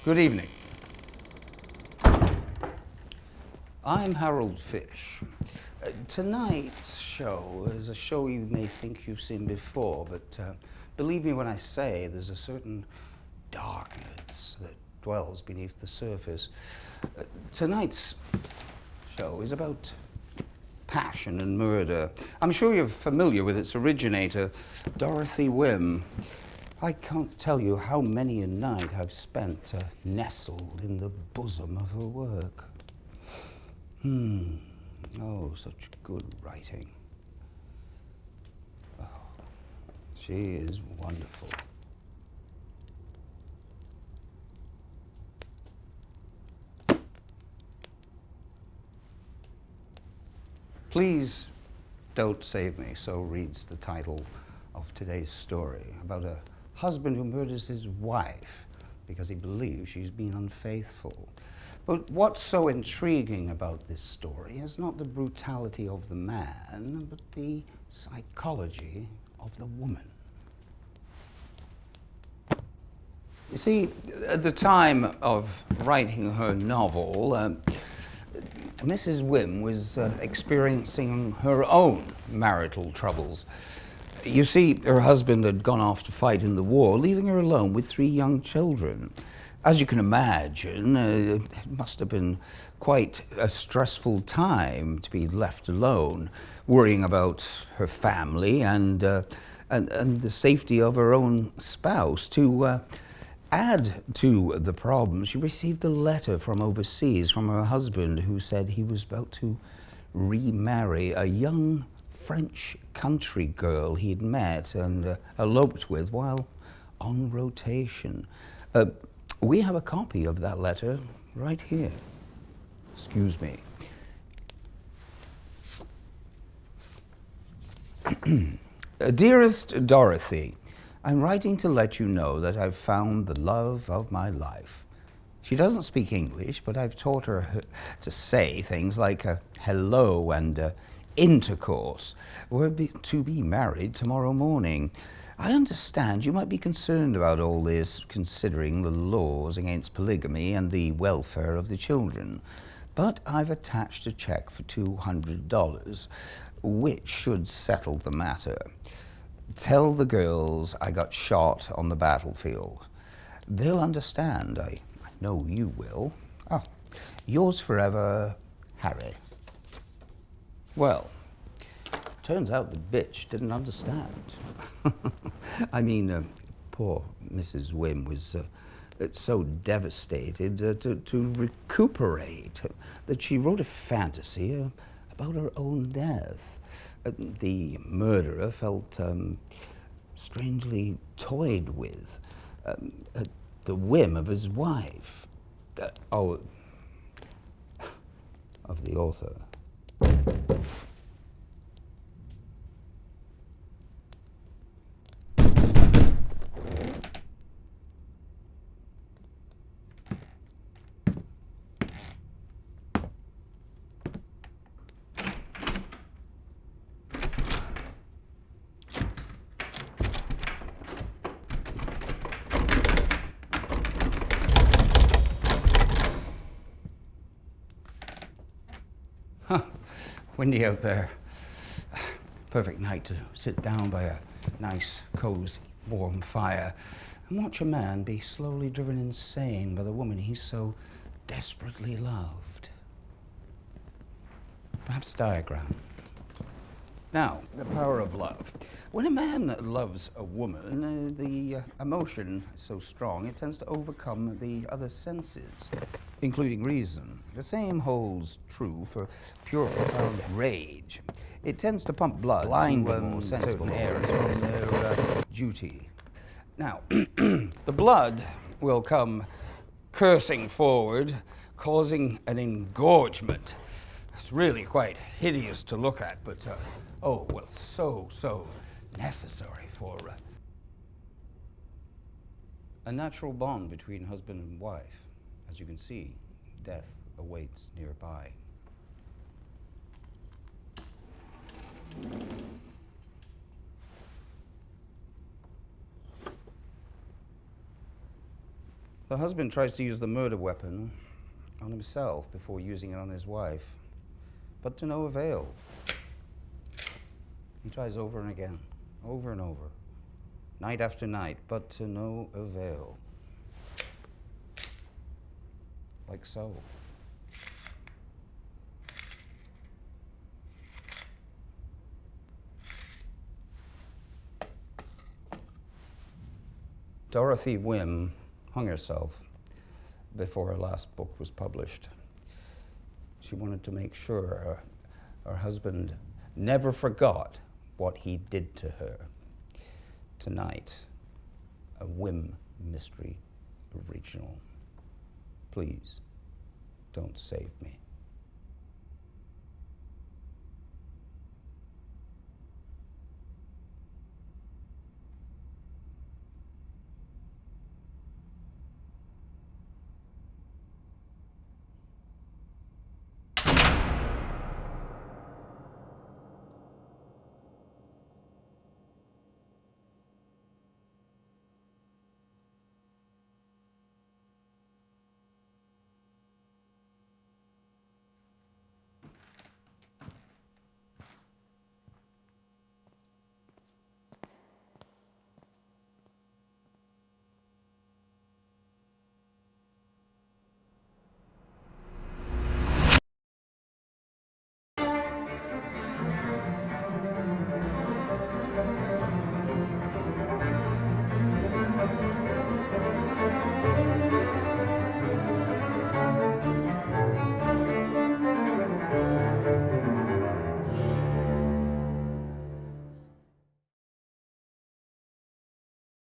Good evening. I'm Harold Fish. Tonight's show is a show you may think you've seen before, but believe me when I say there's a certain darkness that dwells beneath the surface. Tonight's show is about passion and murder. I'm sure you're familiar with its originator, Dorothy Wim. I can't tell you how many a night I've spent nestled in the bosom of her work. Oh, such good writing. Oh, she is wonderful. Please don't save me, so reads the title of today's story, about a husband who murders his wife because he believes she's been unfaithful. But what's so intriguing about this story is not the brutality of the man, but the psychology of the woman. You see, at the time of writing her novel, Mrs. Wim was experiencing her own marital troubles. You see, her husband had gone off to fight in the war, leaving her alone with 3 young children. As you can imagine, it must have been quite a stressful time to be left alone, worrying about her family and the safety of her own spouse. To add to the problem, she received a letter from overseas from her husband who said he was about to remarry a young French country girl he'd met and eloped with while on rotation. We have a copy of that letter right here. Excuse me. Dearest Dorothy, I'm writing to let you know that I've found the love of my life. She doesn't speak English, but I've taught her to say things like hello and intercourse. We're to be married tomorrow morning. I understand you might be concerned about all this, considering the laws against polygamy and the welfare of the children. But I've attached a check for $200, which should settle the matter. Tell the girls I got shot on the battlefield. They'll understand. I know you will. Oh, yours forever, Harry. Well, turns out the bitch didn't understand. I mean, poor Mrs. Wim was so devastated to recuperate that she wrote a fantasy about her own death. The murderer felt strangely toyed with at the whim of his wife. Of the author. Windy out there. Perfect night to sit down by a nice, cozy, warm fire and watch a man be slowly driven insane by the woman he so desperately loved. Perhaps a diagram. Now, the power of love. When a man loves a woman, the emotion is so strong it tends to overcome the other senses, including reason. The same holds true for pure, profound rage. It tends to pump blood blind to more sensible areas from their duty. Now, the blood will come coursing forward, causing an engorgement. It's really quite hideous to look at, but oh, well, so necessary for a natural bond between husband and wife. As you can see, death awaits nearby. The husband tries to use the murder weapon on himself before using it on his wife, but to no avail. He tries over and again, over and over, night after night, but to no avail. Like so. Dorothy Wim hung herself before her last book was published. She wanted to make sure her husband never forgot what he did to her. Tonight, a Wim mystery original. Please, don't save me.